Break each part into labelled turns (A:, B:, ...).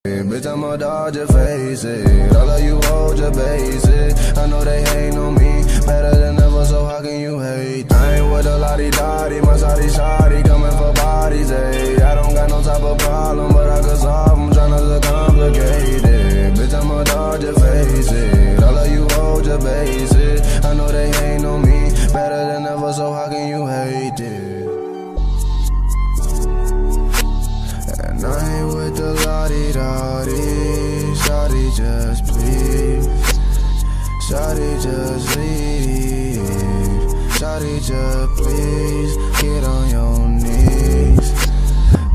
A: Bitch, I'ma dodge your face it. All of you hold your basic. I know they hating on me, better than ever, so how can you hate? I ain't with a lottie-dottie, my shawty coming for bodies, ayy. I don't got no type of problem, but I can solve them, tryna look complicated. Bitch, I'ma dodge your face it. All of you hold your basic. I know they hating on me, better than ever, so how can you hate it? And I ain't with the lottie-dottie, shawty just please, shawty just leave, shawty just please, get on your knees,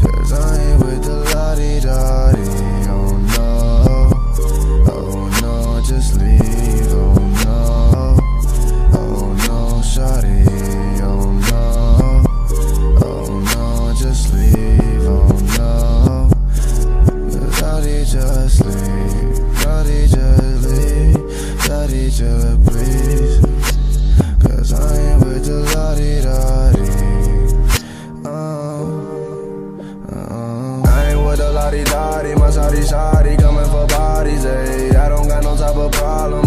A: cause I ain't with the lottie-dottie, oh no, just leave, oh no, shawty, oh no, just leave, oh no. Just leave, shawty just leave, shawty just please, cause I ain't with the lottie-dottie, I ain't with the lottie-dottie, my shawty coming for bodies, ayy. I don't got no type of problem,